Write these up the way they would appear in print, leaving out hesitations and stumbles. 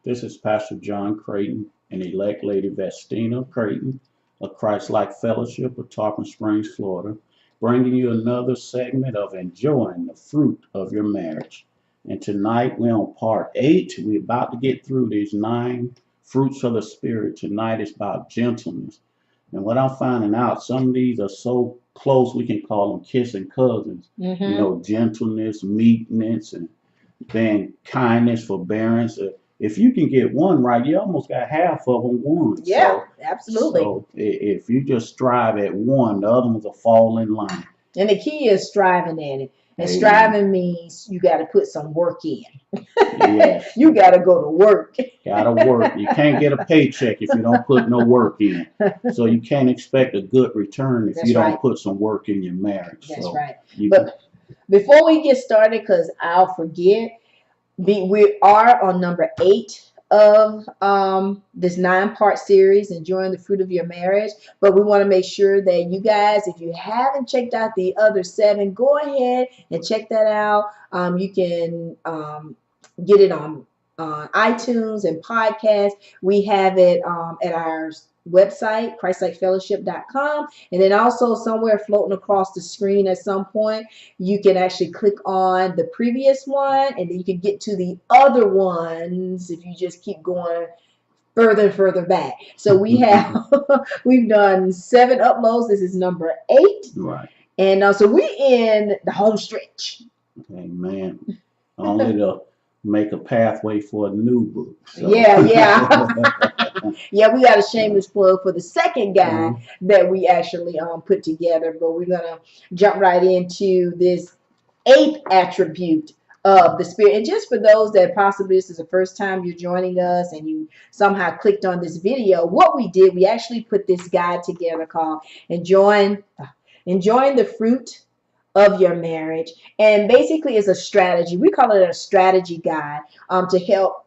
This is Pastor John Creighton and elect Lady Vestina Creighton of Christ-like Fellowship of Tarpon Springs, Florida, bringing you another segment of enjoying the fruit of your marriage. And tonight we're on part 8. We're about to get through these 9 fruits of the Spirit. Tonight is about gentleness. And what I'm finding out, some of these are so close we can call them kissing cousins. Gentleness, meekness, and then kindness, forbearance. If you can get one right, you almost got half of them won. Yeah, absolutely. So if you just strive at one, the other ones will fall in line. And the key is striving at it. And striving means you got to put some work in. Yes. You got to go to work. Gotta work. You can't get a paycheck if you don't put no work in. So you can't expect a good return if you don't put some work in your marriage. That's right. But before we get started, because I'll forget, we are on number 8 of this 9-part series, Enjoying the Fruit of Your Marriage. But we want to make sure that you guys, if you haven't checked out the other 7, go ahead and check that out. You can get it on iTunes and podcasts. We have it at our website, christlikefellowship.com, and then also somewhere floating across the screen at some point, you can actually click on the previous one, and then you can get to the other ones if you just keep going further and further back. So we have we've done 7 uploads. This is number 8, right? And so we in the home stretch. Amen. Only to make a pathway for a new book. So. Yeah. Yeah, we got a shameless plug for the second guide that we actually put together, but we're gonna jump right into this 8th attribute of the Spirit. And just for those that possibly this is the first time you're joining us and you somehow clicked on this video, what we did, we actually put this guide together called Enjoying the Fruit of Your Marriage. And basically it's a strategy. We call it a strategy guide to help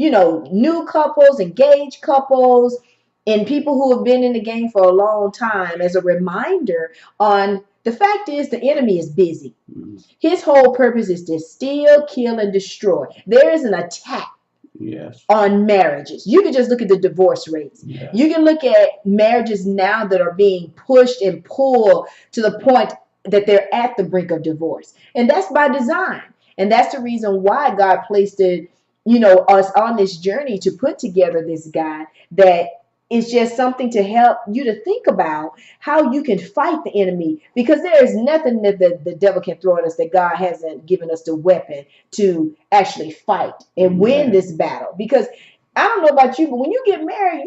new couples, engaged couples, and people who have been in the game for a long time, as a reminder on the fact is the enemy is busy. His whole purpose is to steal, kill, and destroy. There is an attack on marriages. You can just look at the divorce rates. Yes. You can look at marriages now that are being pushed and pulled to the point that they're at the brink of divorce. And that's by design. And that's the reason why God placed it, us on this journey to put together this guide that is just something to help you to think about how you can fight the enemy, because there is nothing that the devil can throw at us that God hasn't given us the weapon to actually fight and win this battle. Because I don't know about you, but when you get married,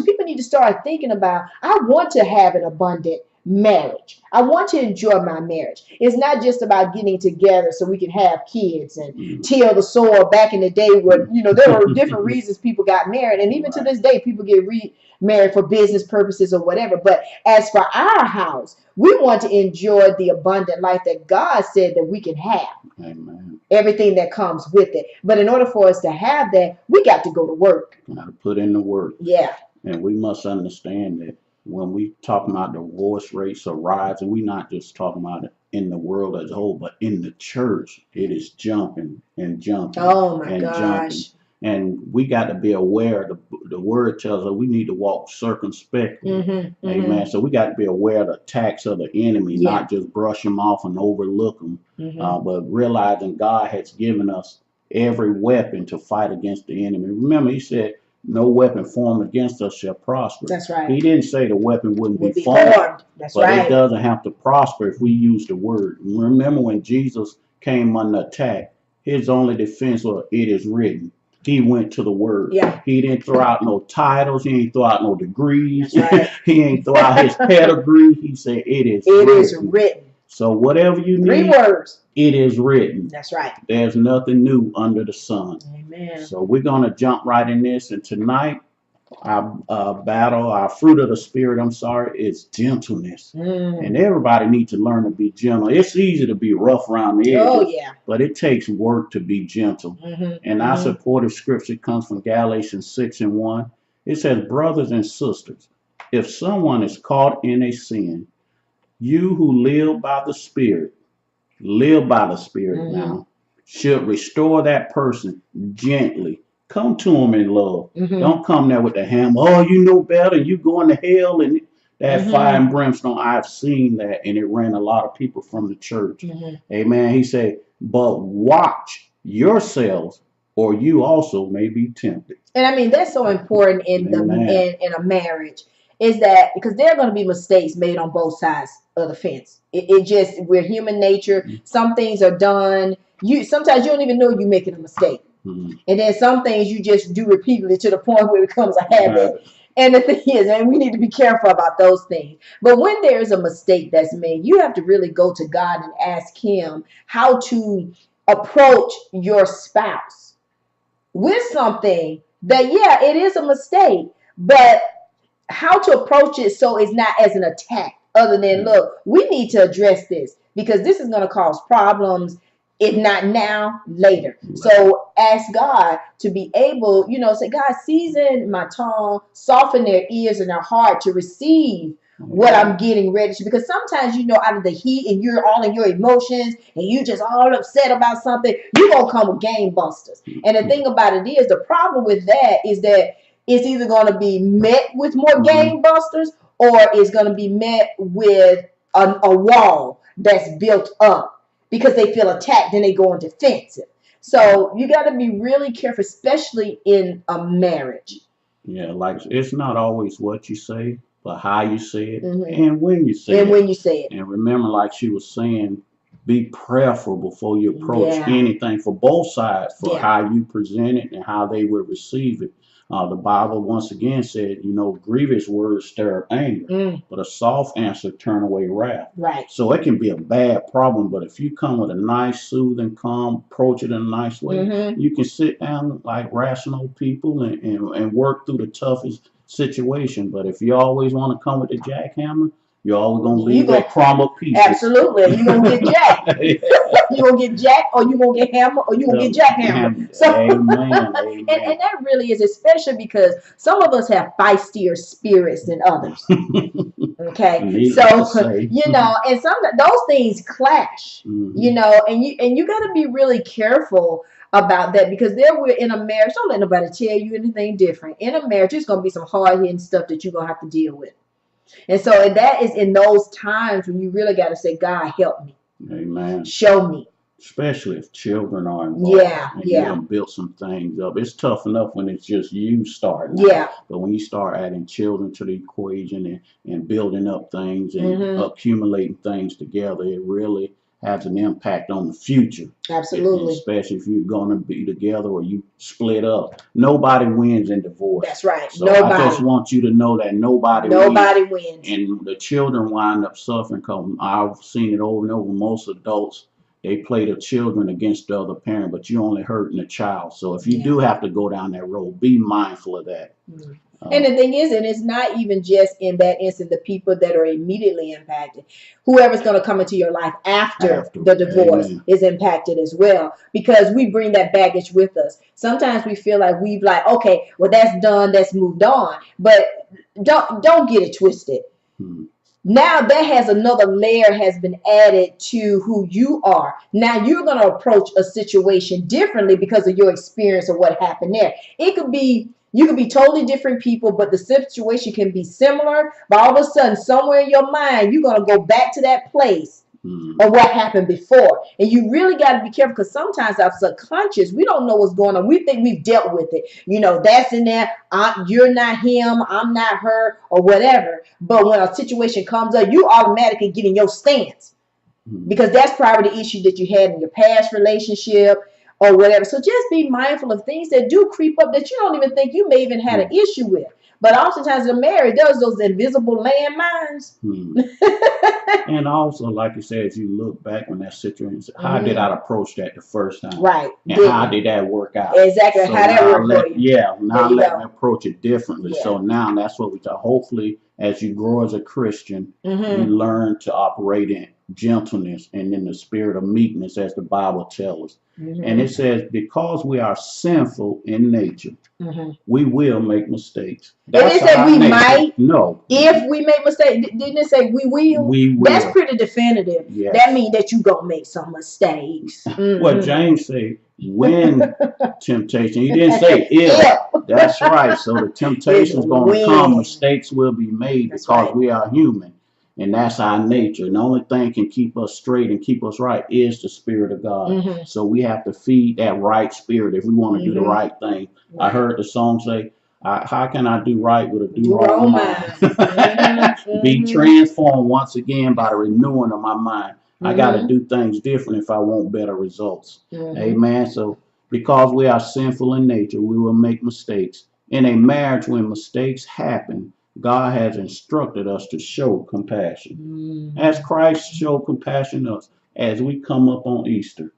people need to start thinking about, I want to have an abundant marriage. I want to enjoy my marriage. It's not just about getting together so we can have kids and till the soil. Back in the day where, there were different reasons people got married. And even to this day, people get remarried for business purposes or whatever. But as for our house, we want to enjoy the abundant life that God said that we can have. Amen. Everything that comes with it. But in order for us to have that, we got to go to work. Got to put in the work. Yeah. And we must understand that when we talk about divorce rates are rising, we're not just talking about it in the world as a whole, but in the church, it is jumping and jumping. Oh my and gosh. Jumping. And we got to be aware. The word tells us we need to walk circumspectly. Amen. So we got to be aware of the attacks of the enemy, not just brush them off and overlook them, but realizing God has given us every weapon to fight against the enemy. Remember, he said, no weapon formed against us shall prosper. That's right. He didn't say the weapon wouldn't be formed. That's but right. It doesn't have to prosper if we use the word. Remember when Jesus came under attack, his only defense was, it is written. He went to the word. Yeah. He didn't throw out no titles. He ain't throw out no degrees. That's right. He ain't throw out his pedigree. He said, it is written. It is written. So whatever you need, 3 words. It is written. That's right. There's nothing new under the sun. Amen. So we're going to jump right in this. And tonight, our fruit of the Spirit, is gentleness. And everybody needs to learn to be gentle. It's easy to be rough around the edges. Oh, yeah. But it takes work to be gentle. And our supportive scripture comes from Galatians 6:1. It says, brothers and sisters, if someone is caught in a sin, you who live by the Spirit now, should restore that person gently Come to them in love. Mm-hmm. Don't come there with the hammer. Oh, you know better. You going to hell and that fire Mm-hmm. and brimstone. I've seen that, and it ran a lot of people from the church. Mm-hmm. Amen. He said, but watch yourselves, or you also may be tempted. And I mean that's so important in the Amen. in a marriage is that because there are going to be mistakes made on both sides of the fence. It just we're human nature. Some things are done. You sometimes you don't even know you're making a mistake. Mm-hmm. And then some things you just do repeatedly to the point where it becomes a habit. And the thing is, and we need to be careful about those things. But when there is a mistake that's made, you have to really go to God and ask Him how to approach your spouse with something that, yeah, it is a mistake, but how to approach it so it's not as an attack, other than, look, we need to address this because this is going to cause problems, if not now, later. So ask God to be able, say, God, season my tongue, soften their ears and their heart to receive what I'm getting ready to. Because sometimes, out of the heat and you're all in your emotions and you just all upset about something, you're going to come with game busters. And the thing about it is, the problem with that is that it's either going to be met with more game busters or it's going to be met with a wall that's built up because they feel attacked and they go on defensive. So you got to be really careful, especially in a marriage. Yeah, like it's not always what you say, but how you say it Mm-hmm. and when you say And it. when you say it. And remember, like she was saying, be prayerful before you approach Yeah. anything for both sides, for Yeah. how you present it and how they will receive it. The Bible once again said, grievous words stir up anger, but a soft answer turn away wrath. Right. So it can be a bad problem, but if you come with a nice, soothing, calm, approach it in a nice way, you can sit down like rational people and work through the toughest situation. But if you always want to come with the jackhammer, you're always going to leave that crumb of pieces. Absolutely. You're going to get jacked. You're going to get jacked, or you're going to get hammered, or you're going to get jackhammered. So, amen. And that really is, especially because some of us have feistier spirits than others. Okay. And some those things clash, and you got to be really careful about that, because there we're in a marriage. Don't let nobody tell you anything different. In a marriage, there's going to be some hard-hitting stuff that you're going to have to deal with. And so that is in those times when you really got to say, God, help me. Amen. Show me. Especially if children are involved. And Yeah. you done built some things up. It's tough enough when it's just you starting. Yeah. But when you start adding children to the equation and building up things and accumulating things together, it really has an impact on the future. Absolutely. Especially if you're going to be together or you split up. Nobody wins in divorce. That's right. So I just want you to know that nobody wins. And the children wind up suffering because I've seen it over and over. Most adults, they play the children against the other parent, but you're only hurting the child. So if you do have to go down that road, be mindful of that. And the thing is, and it's not even just in that instant, the people that are immediately impacted. Whoever's going to come into your life after the divorce is impacted as well, because we bring that baggage with us. Sometimes we feel like okay, well, that's done, that's moved on. But don't get it twisted. Now that has another layer has been added to who you are. Now you're going to approach a situation differently because of your experience of what happened there. You could be totally different people, but the situation can be similar. But all of a sudden, somewhere in your mind, you're going to go back to that place of what happened before. And you really got to be careful, because sometimes our subconscious, we don't know what's going on. We think we've dealt with it. That's in there. You're not him. I'm not her, or whatever. But when a situation comes up, you automatically get in your stance, because that's probably the issue that you had in your past relationship or whatever. So just be mindful of things that do creep up that you don't even think you may even had an issue with. But oftentimes in marriage, there's those invisible landmines. And also, like you said, as you look back on that situation, how did I approach that the first time? Right. And how did that work out? Exactly. So how that worked for you. Yeah. Now let me approach it differently. Yeah. So now that's what we talk. Hopefully, as you grow as a Christian, you learn to operate in gentleness and in the spirit of meekness, as the Bible tells us. And it says, because we are sinful in nature, we will make mistakes. It didn't say we might. No. If we make mistakes, didn't it say we will? We will. That's pretty definitive. Yes. That means that you're going to make some mistakes. Well, James said, when temptation. He didn't say if. That's right. So the temptation is going to come. Mistakes will be made because we are human. And that's our nature. And the only thing can keep us straight and keep us right is the Spirit of God. So we have to feed that right spirit if we want to do the right thing. I heard the song say, how can I do right with a do-wrong mind? Be transformed once again by the renewing of my mind. I got to do things different if I want better results. Amen. So because we are sinful in nature, we will make mistakes. In a marriage, when mistakes happen, God has instructed us to show compassion. As Christ showed compassion to us as we come up on Easter.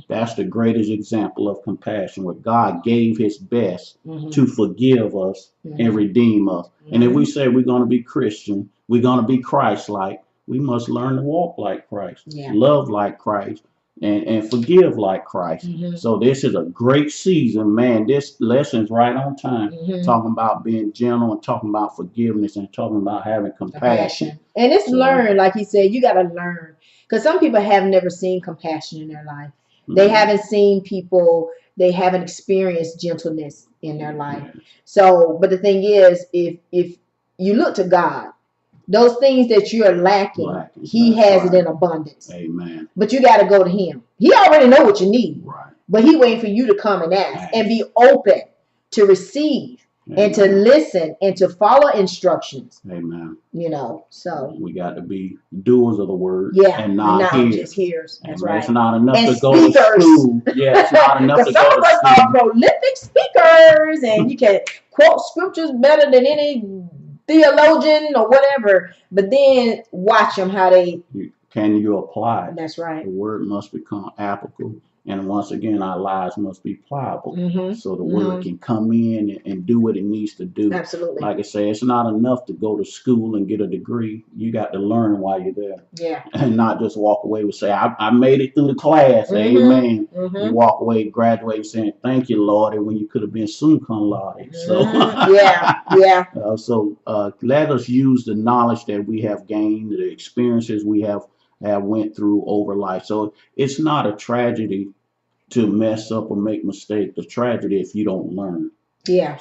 That's the greatest example of compassion, where God gave his best to forgive us and redeem us. And if we say we're going to be Christian, we're going to be Christ-like, we must learn to walk like Christ, love like Christ, and forgive like Christ. So this is a great season, man. This lesson's right on time, talking about being gentle and talking about forgiveness and talking about having compassion. And it's learned, like he said, you got to learn. Because some people have never seen compassion in their life. They haven't seen people, they haven't experienced gentleness in their life. So, but the thing is, if you look to God, those things that you're lacking, he has it in abundance. Amen. But you got to go to him. He already know what you need. But he waiting for you to come and ask and be open to receive and to listen and to follow instructions. Amen. You know, so we got to be doers of the word and not just hearers. That's right. It's not enough and to speakers. Go to school. Yeah, it's not enough to go to school. Because some of us are prolific speakers and you can quote scriptures better than any theologian or whatever, but then watch them how they can you apply it. That's right. The word must become applicable, and once again our lives must be pliable, so the word can come in and do what it needs to do. Absolutely. Like I say, it's not enough to go to school and get a degree. You got to learn while you're there, and not just walk away with say I made it through the class. Amen. You walk away graduating saying thank you Lord, and when you could have been summa cum laude. So so let us use the knowledge that we have gained, the experiences we have went through over life. So it's not a tragedy to mess up or make mistakes. The tragedy if you don't learn.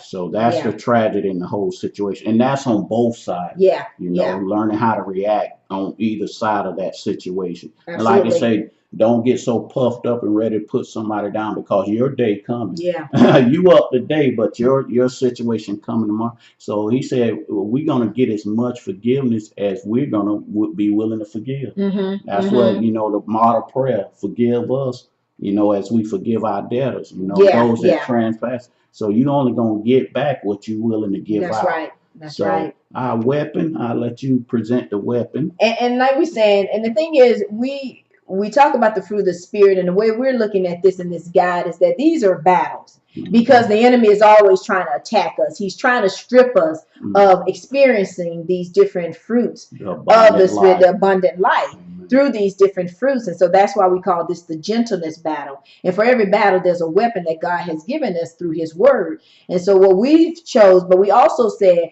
So that's the tragedy in the whole situation, and that's on both sides. You know, learning how to react on either side of that situation. Absolutely. And like I say, don't get so puffed up and ready to put somebody down because your day coming. You up today, but your situation coming tomorrow. So he said, we're gonna get as much forgiveness as we're gonna be willing to forgive. That's what, you know, the model prayer, forgive us, you know, as we forgive our debtors, you know, those that trespass. So you're only gonna get back what you're willing to give out. That's right. That's right. Our weapon, I'll let you present the weapon. And like we're saying, and the thing is, we talk about the fruit of the Spirit, and the way we're looking at this in this guide is that these are battles because the enemy is always trying to attack us. He's trying to strip us of experiencing these different fruits of the Spirit, the abundant life through these different fruits. And so that's why we call this the gentleness battle. And for every battle, there's a weapon that God has given us through his word. And so what we've chose, but we also said,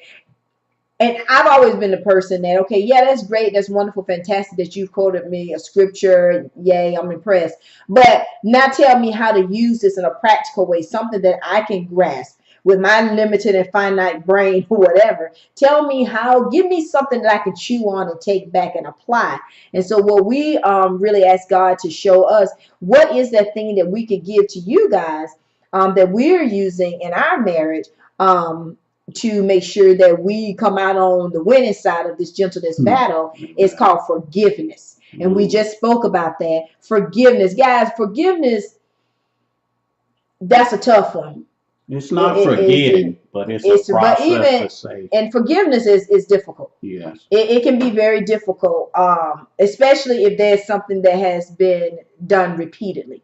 and I've always been the person that, okay, yeah, that's great. That's wonderful. Fantastic that you've quoted me a scripture. Yay, I'm impressed. But now tell me how to use this in a practical way, something that I can grasp with my limited and finite brain or whatever. Tell me how, give me something that I can chew on and take back and apply. And so what we really ask God to show us, what is that thing that we could give to you guys that we're using in our marriage to make sure that we come out on the winning side of this gentleness battle is called forgiveness. And we just spoke about that. Forgiveness. Guys, forgiveness, that's a tough one. It's not forgetting, but it's a process to say. And forgiveness is difficult. Yes. It can be very difficult, especially if there's something that has been done repeatedly.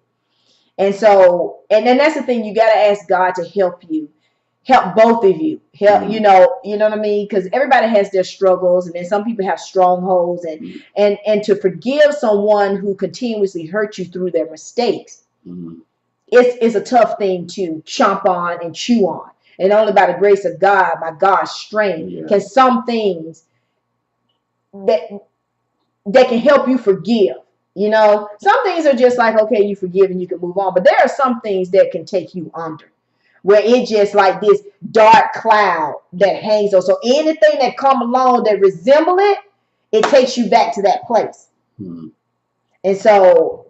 And so, and then that's the thing, you got to ask God to help you. Help both of you. Help, you know what I mean? Because everybody has their struggles, and then some people have strongholds, and to forgive someone who continuously hurt you through their mistakes, it's a tough thing to chomp on and chew on. And only by the grace of God, by God's strength, can some things that can help you forgive. You know, some things are just like, okay, you forgive and you can move on. But there are some things that can take you under, where it's just like this dark cloud that hangs on. So anything that come along that resemble it, it takes you back to that place. Hmm. And so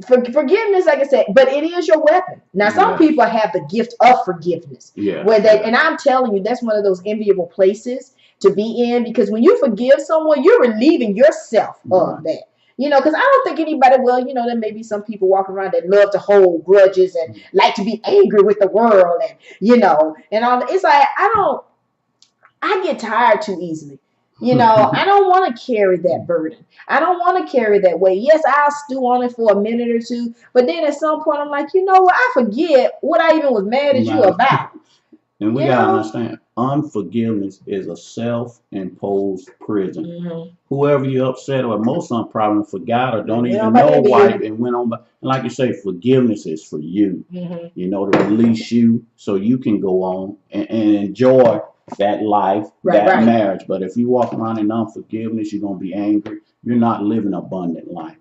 forgiveness, like I said, but it is your weapon. Now, some Yeah. people have the gift of forgiveness. Yeah. Where they, Yeah. and I'm telling you, that's one of those enviable places to be in, because when you forgive someone, you're relieving yourself of Right. that. You know, because I don't think anybody, well, you know, there may be some people walking around that love to hold grudges and like to be angry with the world and, you know, and all. It's like, I get tired too easily. You know, I don't want to carry that burden. I don't want to carry that weight. Yes, I'll stew on it for a minute or two, but then at some point I'm like, you know what? I forget what I even was mad at you Right. about. And we You gotta know? understand, unforgiveness is a self-imposed prison. Mm-hmm. Whoever you're upset or most of them probably forgot or don't You know even about know that why business. and went on. And like you say, forgiveness is for you. Mm-hmm. You know, to release you so you can go on and enjoy that life, Right, that right. marriage. But if you walk around in unforgiveness, you're gonna be angry. You're not living an abundant life.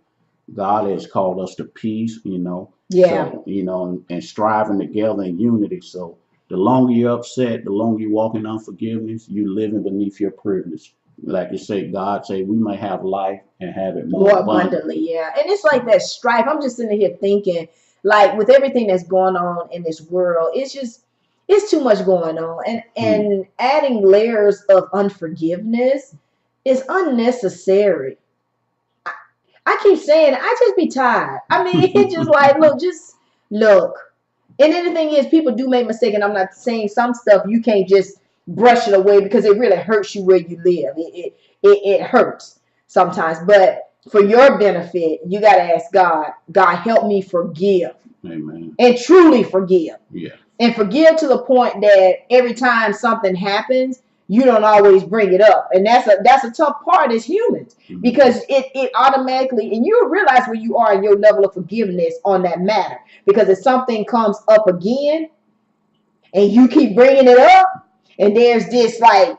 God has called us to peace, you know. Yeah. So, you know, and striving together in unity. So the longer you're upset, the longer you walk in unforgiveness, you living beneath your privilege. Like you say, God say we may have life and have it more More abundantly. abundantly, yeah. And it's like that strife. I'm just sitting here thinking, like, with everything that's going on in this world, it's too much going on. Hmm. And adding layers of unforgiveness is unnecessary. I keep saying I just be tired. I mean, it's just like, look, just look. And then the thing is, people do make mistakes, and I'm not saying some stuff you can't just brush it away because it really hurts you where you live. It hurts sometimes, but for your benefit, you got to ask God. God, help me forgive Amen. and truly forgive, Yeah. and forgive to the point that every time something happens, you don't always bring it up, and that's a tough part as humans, because it automatically, and you realize where you are in your level of forgiveness on that matter, because if something comes up again and you keep bringing it up, and there's this like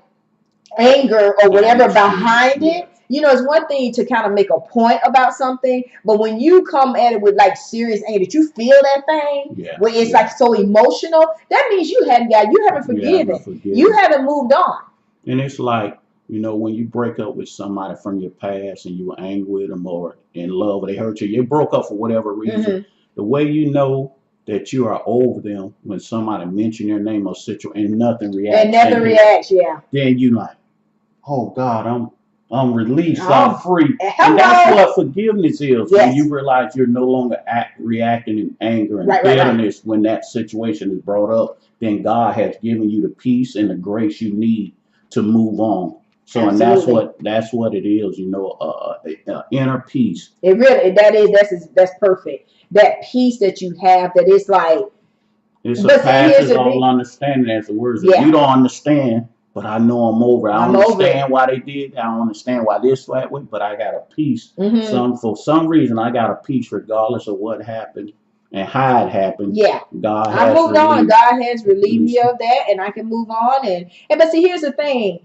anger or whatever Attitude. behind Yeah. it. You know, it's one thing to kind of make a point about something, but when you come at it with like serious anger, that you feel that thing, Yeah. where it's Yeah. like so emotional, that means you haven't You haven't forgiven. You forgiven. haven't moved on. And it's like, you know, when you break up with somebody from your past and you were angry with them or in love or they hurt you, you broke up for whatever reason. Mm-hmm. The way you know that you are over them when somebody mention your name or situation and nothing And reacts, nothing reacts, yeah. then you like, oh God, I'm released, I'm Oh, free. And that's hello. what forgiveness is when Yes. you realize you're no longer reacting in anger and Right. bitterness when that situation is brought up. Then God has given you the peace and the grace you need to move on. So, and Absolutely. that's what it is, you know, inner peace. It really that's perfect. That peace that you have, that it's like, It's a but see, here's passes the all thing. understanding, as the words. You Yeah, don't understand, but I know I'm over it. I don't I'm over it. understand why they did. I don't understand why this that way, but I got a peace. Mm-hmm. For some reason I got a peace regardless of what happened and how it happened. Yeah. God I has moved on. relieved. God has relieved me of that, and I can move on. And but see, here's the thing.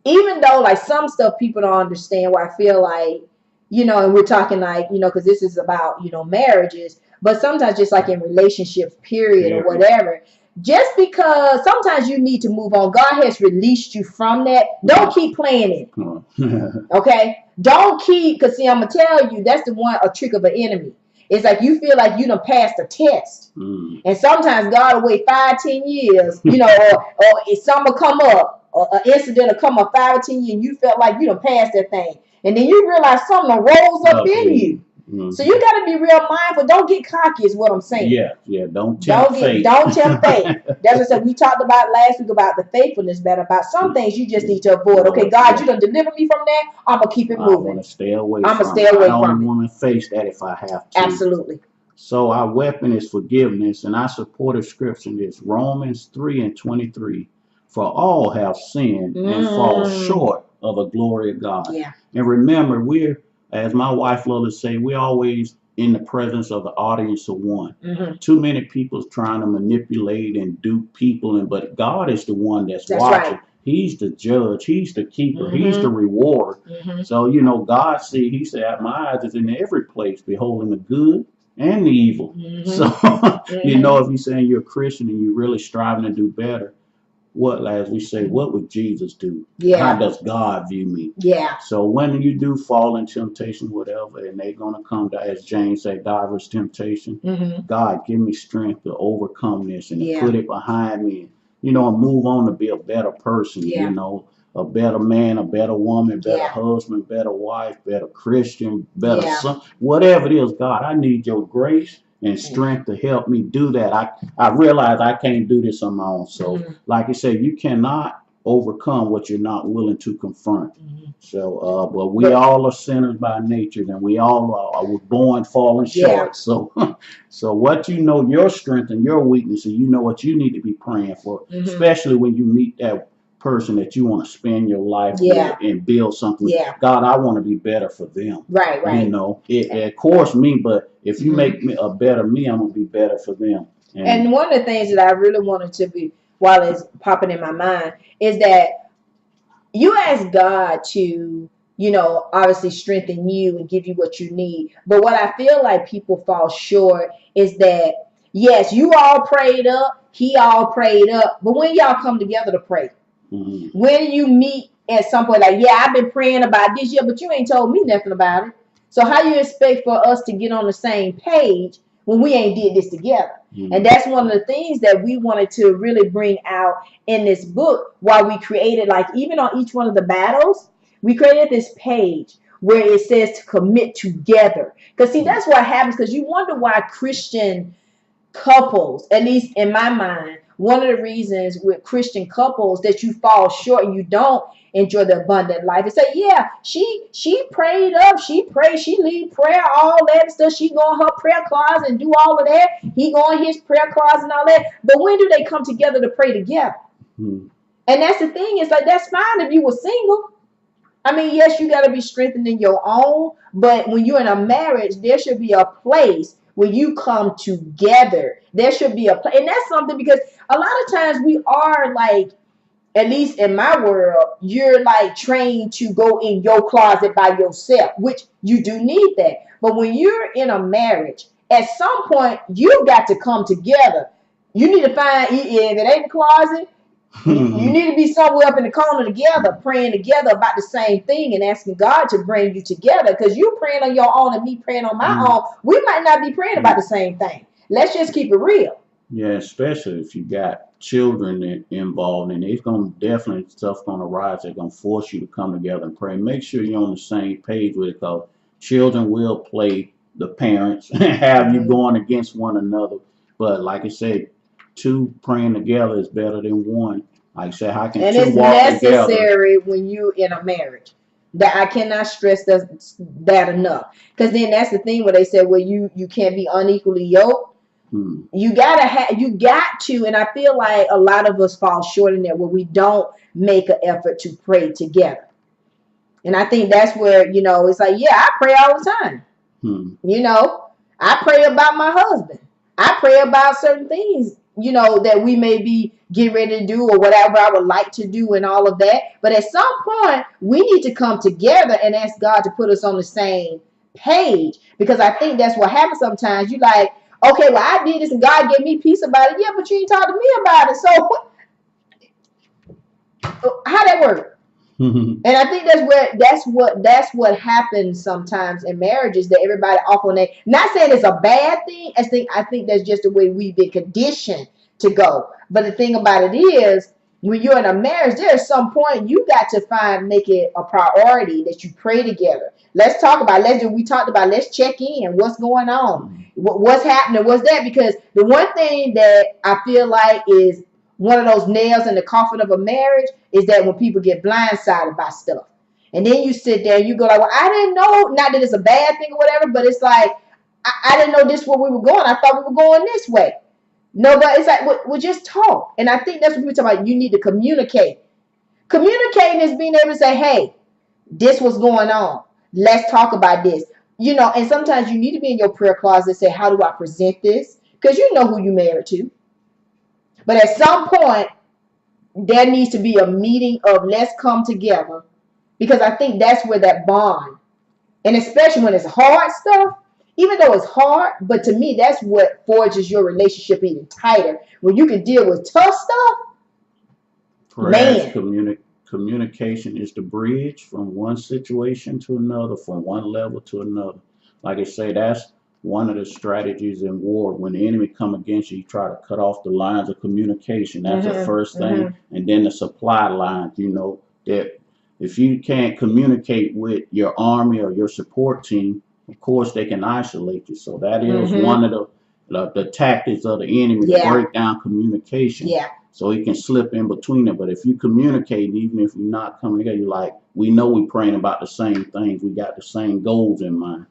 Even though like some stuff people don't understand, where I feel like, you know, and we're talking like, you know, because this is about, you know, marriages, but sometimes just like in relationships, period, or Period. whatever. Just because sometimes you need to move on, God has released you from that. Don't keep playing it. Okay? Don't keep, because see, I'm gonna tell you, that's the one a trick of an enemy. It's like you feel like you done passed a test. And sometimes God will wait 5-10 years, you know, or if something will come up, or an incident will come up 5 or 10 years, and you felt like you done passed that thing. And then you realize something rose up in you. So you got to be real mindful. Don't get cocky, is what I'm saying. Yeah. Don't tempt fate. Don't tempt fate. That's what I said. We talked about last week about the faithfulness battle. About some things you just need to avoid. Okay, God, you done deliver me from that. I'm gonna keep it moving. I want to stay away I'm from gonna stay it. away I from don't it. want to face that if I have to. Absolutely. So our weapon is forgiveness, and our supportive scripture is Romans 3:23. For all have sinned and fall short of the glory of God. Yeah. And remember, we're, as my wife Lola say, we're always in the presence of the audience of one. Too many people trying to manipulate and dupe people, but God is the one that's watching. Right. He's the judge. He's the keeper. He's the Mm-hmm. reward. Mm-hmm. So, God he said, my eyes is in every place, beholding the good and the evil. So, Mm-hmm. Mm-hmm. if you're saying you're a Christian and you're really striving to do better, what, as we say, what would Jesus do? How Yeah. does God view me? Yeah. So when you do fall in temptation, whatever, and they're gonna come to, as James said, diverse temptation, Mm-hmm. God give me strength to overcome this and to Yeah. put it behind me, and move on to be a better person, Yeah. a better man, a better woman, better Yeah. husband, better wife, better Christian, better Yeah. son, whatever it is. God, I need your grace and strength to help me do that. I realize I can't do this on my own. So, Mm-hmm. like I said, you cannot overcome what you're not willing to confront. Mm-hmm. So, but we But all are sinners by nature, and we all were born falling yeah. short. So, so what your strength and your weaknesses, you know what you need to be praying for, Mm-hmm. especially when you meet that person that you want to spend your life Yeah. with and build something with. Yeah. God, I want to be better for them. Right. Right. It of course me, but if you Mm-hmm. make me a better me, I'm gonna be better for them. And one of the things that I really wanted to be, while it's popping in my mind, is that you ask God to, obviously strengthen you and give you what you need. But what I feel like people fall short is that, yes, you all prayed up, he all prayed up, but when y'all come together to pray, mm-hmm. when you meet at some point, like, yeah, I've been praying about this year, but you ain't told me nothing about it. So how you expect for us to get on the same page when we ain't did this together? Mm-hmm. And that's one of the things that we wanted to really bring out in this book, while we created, like, even on each one of the battles, we created this page where it says to commit together. Because see, that's what happens, because you wonder why Christian couples, at least in my mind, one of the reasons with Christian couples that you fall short and you don't enjoy the abundant life is that, yeah, she prayed up, she prayed, she lead prayer, all that stuff, she go in her prayer closet and do all of that, he go in his prayer closet and all that, but when do they come together to pray together? Mm-hmm. And that's the thing, it's like, that's fine if you were single. I mean, yes, you got to be strengthened in your own, but when you're in a marriage, there should be a place where you come together. There should be a place. And that's something, because a lot of times we are like, at least in my world, you're like trained to go in your closet by yourself, which you do need that. But when you're in a marriage, at some point, you got to come together. You need to find, if it ain't the closet, you need to be somewhere up in the corner together, praying together about the same thing and asking God to bring you together. Because you praying on your own and me praying on my own, we might not be praying about the same thing. Let's just keep it real. Yeah, especially if you got children involved, and it's gonna definitely stuff gonna rise. They're gonna force you to come together and pray. Make sure you're on the same page with it, because children will play the parents and have you going against one another. But like I said, two praying together is better than one. Like I said, how can And two it's walk together? necessary when you in a marriage. That I cannot stress that enough. Because then that's the thing where they say, well, you can't be unequally yoked. You got to, and I feel like a lot of us fall short in that, where we don't make an effort to pray together. And I think that's where, it's like, yeah, I pray all the time. I pray about my husband. I pray about certain things, that we may be getting ready to do, or whatever I would like to do, and all of that. But at some point, we need to come together and ask God to put us on the same page, because I think that's what happens sometimes. You like, okay, well, I did this and God gave me peace about it. Yeah, but you ain't talk to me about it. So how that work? And I think that's what happens sometimes in marriages, that everybody off on that. Not saying it's a bad thing. I think that's just the way we've been conditioned to go. But the thing about it is, when you're in a marriage, there's some point you got to make it a priority that you pray together. Let's talk about. Let's check in. What's going on? What's happening? What's that? Because the one thing that I feel like is one of those nails in the coffin of a marriage is that when people get blindsided by stuff. And then you sit there and you go like, well, I didn't know, not that it's a bad thing or whatever, but it's like, I didn't know this where we were going. I thought we were going this way. No, but it's like, we'll just talk. And I think that's what we're talking about. You need to communicate. Communicating is being able to say, hey, this was going on. Let's talk about this. And sometimes you need to be in your prayer closet and say, how do I present this? Because you know who you married to. But at some point, there needs to be a meeting of let's come together, because I think that's where that bond, and especially when it's hard stuff, even though it's hard, but to me that's what forges your relationship even tighter. When you can deal with tough stuff, Perhaps man. communication is the bridge from one situation to another, from one level to another. Like I say, that's one of the strategies in war. When the enemy come against you, you try to cut off the lines of communication. That's the first thing. And then the supply lines, that if you can't communicate with your army or your support team, of course they can isolate you. So that is one of the tactics of the enemy to break down communication. Yeah. So he can slip in between it. But if you communicate, even if you're not coming together, you're like, we know we're praying about the same things. We got the same goals in mind.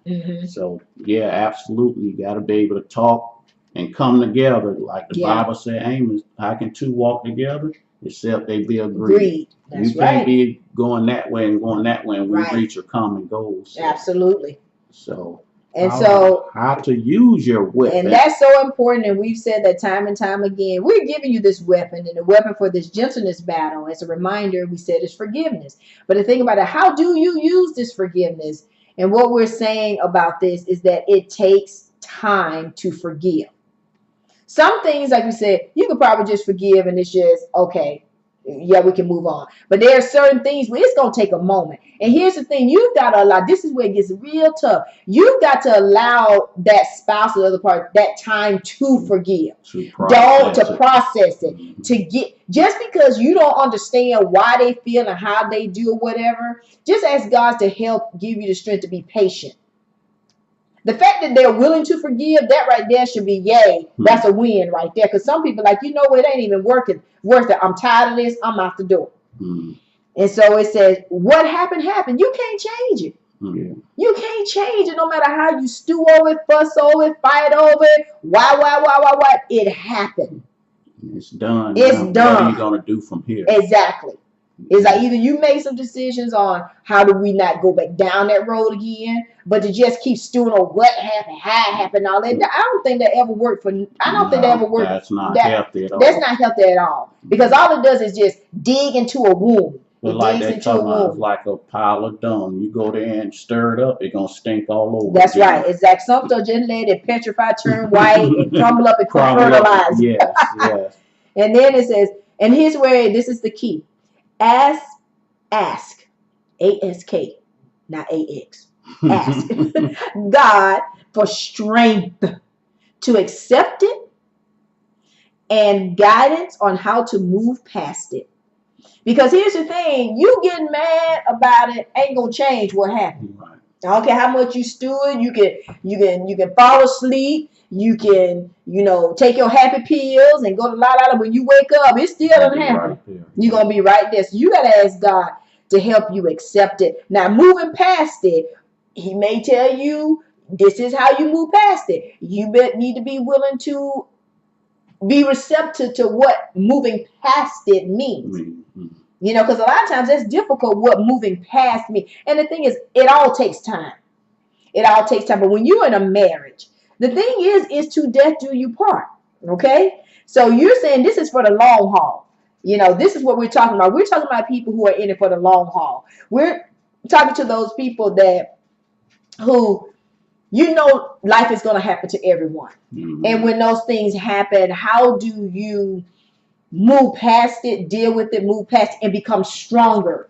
So, yeah, absolutely. You got to be able to talk and come together. Like the Bible said, Amos, how can two walk together? Except they be agreed. That's you can't be going that way and going that way and we reach a common goal. So. Absolutely. So. And so how to use your weapon. And that's so important. And we've said that time and time again. We're giving you this weapon, and the weapon for this gentleness battle, as a reminder, we said is forgiveness. But the thing about it, how do you use this forgiveness? And what we're saying about this is that it takes time to forgive. Some things, like we said, you could probably just forgive and it's just, okay, yeah, we can move on. But there are certain things where it's going to take a moment. And here's the thing, you've got to allow, this is where it gets real tough. You've got to allow that spouse or the other part that time to forgive. To process it. To get, just because you don't understand why they feel and how they do or whatever, just ask God to help give you the strength to be patient. The fact that they're willing to forgive, that right there should be yay. That's a win right there. Because some people like, you know what, it ain't even worth it. I'm tired of this. I'm out the door. And so it says, what happened, happened. You can't change it. You can't change it no matter how you stew over it, fuss over it, fight over it. Why? It happened. It's done. It's done. What are you going to do from here? Exactly. It's like either you make some decisions on how do we not go back down that road again, but to just keep stewing on what happened, how it happened, all that. I don't think that ever worked for. I don't think that ever worked. That's not healthy at all. That's not healthy at all, because all it does is just dig into a wound. But like they talk about, it's like a pile of dung. You go there and stir it up, it's gonna stink all over. That's right. Exactly. Some stuff just let it petrify, turn white, and crumble up and fertilize. Yes. And then it says, and here's where this is the key. Ask, A-S-K, not A-X. Ask God for strength to accept it and guidance on how to move past it. Because here's the thing, you getting mad about it ain't gonna change what happened. Right. I don't care how much you stew it, you can fall asleep. You can, take your happy pills and go to la. When you wake up, it still doesn't happen. Right, you're going to be right there. So you got to ask God to help you accept it. Now, moving past it, he may tell you this is how you move past it. You need to be willing to be receptive to what moving past it means. Because a lot of times that's difficult, what moving past means. And the thing is, it all takes time. But when you're in a marriage, the thing is to death do you part. Okay? So you're saying this is for the long haul. This is what we're talking about. We're talking about people who are in it for the long haul. We're talking to those people who life is going to happen to everyone. And when those things happen, how do you move past it, deal with it, move past it, and become stronger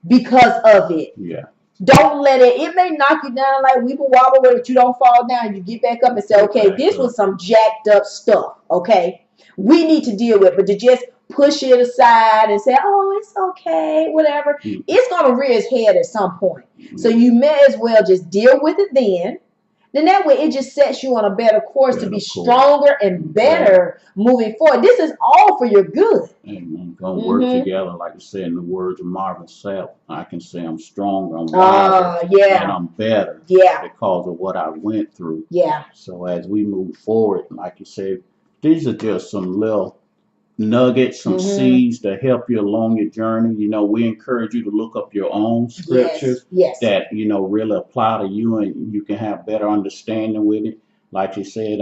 because of it? Yeah. Don't let it may knock you down like weeble wobble, but you don't fall down. You get back up and say, okay, this was some jacked up stuff. Okay. We need to deal with it. But to just push it aside and say, oh, it's okay, whatever. It's going to rear its head at some point. So you may as well just deal with it then. Then that way it just sets you on a better course to be stronger and better moving forward. This is all for your good. And gonna work together, like you said in the words of Marvin Sapp. I can say I'm stronger, I'm wiser, and I'm better because of what I went through. Yeah. So as we move forward, like you said, these are just some little nuggets, some seeds to help you along your journey. We encourage you to look up your own scriptures that really apply to you, and you can have better understanding with it. Like you said,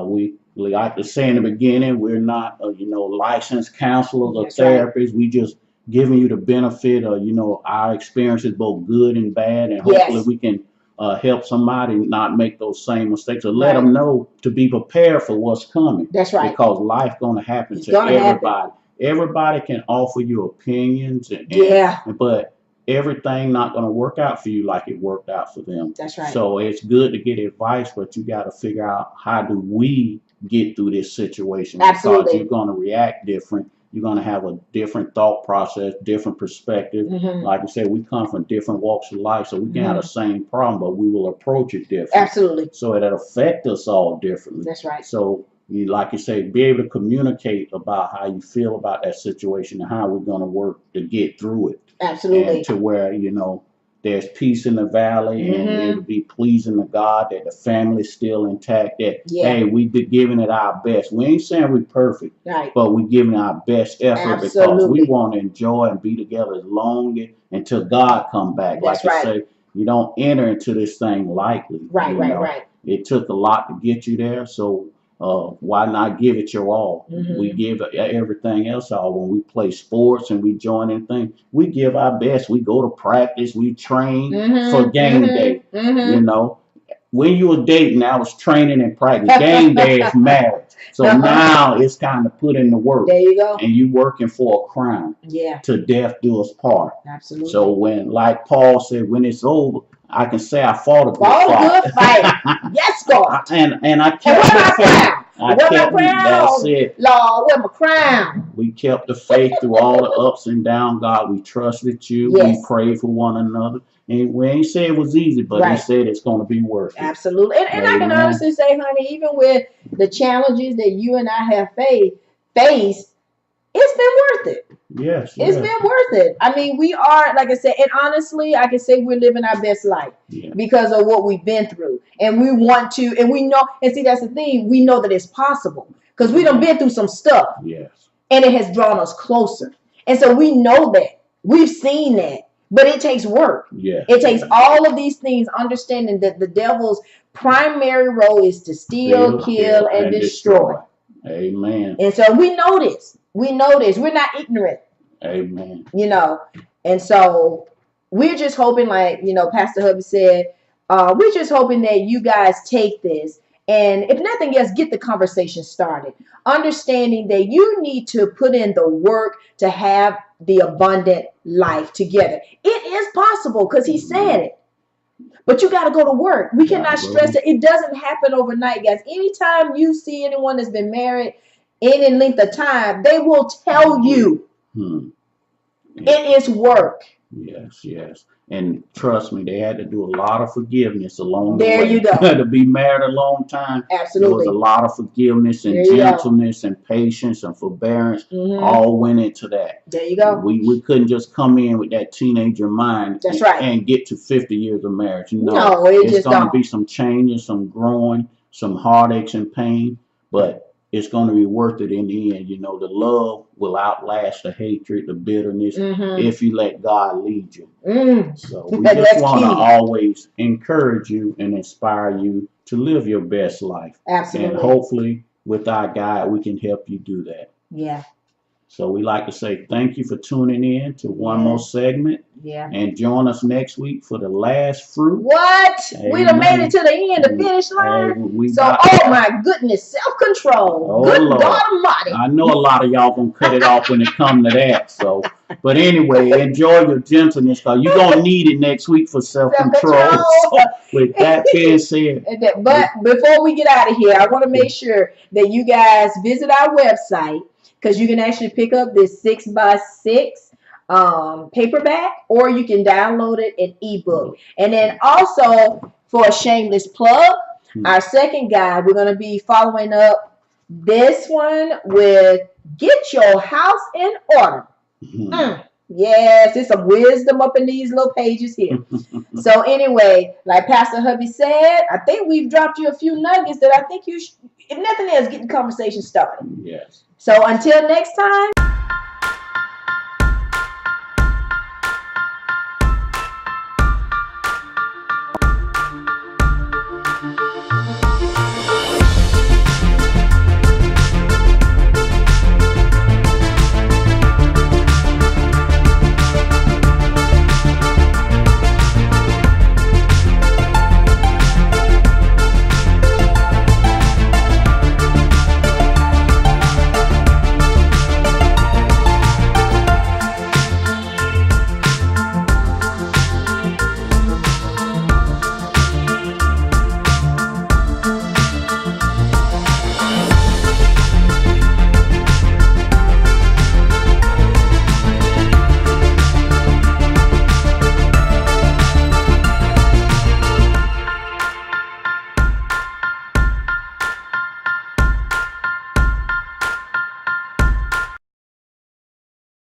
we Like I say in the beginning, we're not, licensed counselors or That's right. therapists. We just giving you the benefit of, our experiences, both good and bad, and hopefully Yes. we can help somebody not make those same mistakes, or let Right. them know to be prepared for what's coming. That's right. Because life going to happen It's to gonna happen. everybody. Everybody can offer you opinions, Yeah. but everything not going to work out for you like it worked out for them. That's right. So it's good to get advice, but you got to figure out how do we get through this situation, because Absolutely. you're going to react different. You're going to have a different thought process, different perspective. Mm-hmm. Like I said, we come from different walks of life, so we can have the same problem, but we will approach it different. Absolutely. So it'll affect us all differently. That's right. So you, like you say, be able to communicate about how you feel about that situation and how we're going to work to get through it. Absolutely. And to where, there's peace in the valley, and it'll be pleasing to God, that the family's still intact, that, hey, we giving it our best. We ain't saying we're perfect, Right. but we're giving our best effort because we want to enjoy and be together as long until God come back. That's like right. you say, you don't enter into this thing lightly. Right, right. It took a lot to get you there, so why not give it your all? We give everything else all. When we play sports and we join in things, we give our best. We go to practice, we train for game day. When you were dating, I was training and practice. Game day is marriage. So now it's kind of put in the work. There you go. And you working for a crown. Yeah. To death do us part. Absolutely. So when, like Paul said, when it's over, I can say I fought a good fight. Yes, God. And I kept the faith. That's it. Lord, where my crown? We kept the faith through all the ups and downs. God, we trusted you. Yes. We prayed for one another. And we ain't say it was easy, but he said it's going to be worth it. Absolutely. And I can honestly say, honey, even with the challenges that you and I have faced, it's been worth it. Yes. It's been worth it. I mean, we are, like I said, and honestly, I can say we're living our best life because of what we've been through. And we want to, and we know, and see, that's the thing, we know that it's possible because we done been through some stuff. Yes. And it has drawn us closer. And so we know that. We've seen that. But it takes work. Yeah. It takes all of these things, understanding that the devil's primary role is to steal, kill, and destroy. Amen. And so we know this. We know this. We're not ignorant. Amen. And so we're just hoping, like, Pastor Hubby said, we're just hoping that you guys take this and, if nothing else, get the conversation started. Understanding that you need to put in the work to have the abundant life together. It is possible because he said it. But you got to go to work. We cannot stress it. It doesn't happen overnight, guys. Anytime you see anyone that's been married any length of time, they will tell you it is work. Yes. And trust me, they had to do a lot of forgiveness along the way. There you go. To be married a long time. Absolutely. There was a lot of forgiveness and gentleness and patience and forbearance all went into that. There you go. We couldn't just come in with that teenager mind and get to 50 years of marriage. No, it's going to be some changes, some growing, some heartaches and pain, but it's going to be worth it in the end. The love will outlast the hatred, the bitterness, if you let God lead you. So we just want to always encourage you and inspire you to live your best life. Absolutely. And hopefully with our guide, we can help you do that. Yeah. So we like to say thank you for tuning in to one more segment. Yeah. And join us next week for the last fruit. What? We done made it to the end, the finish line. Oh my goodness, self-control. Oh, good Lord. God Almighty. I know a lot of y'all gonna cut it off when it come to that. So, but anyway, enjoy your gentleness, because you're gonna need it next week for self-control. So, with that being said. But before we get out of here, I want to make sure that you guys visit our website, because you can actually pick up this 6x6 paperback, or you can download it in ebook. And then also, for a shameless plug, our second guide, we're going to be following up this one with Get Your House in Order. Yes, there's some wisdom up in these little pages here. So anyway, like Pastor Hubby said, I think we've dropped you a few nuggets that I think you should, if nothing else, get the conversation started. Yes. So until next time.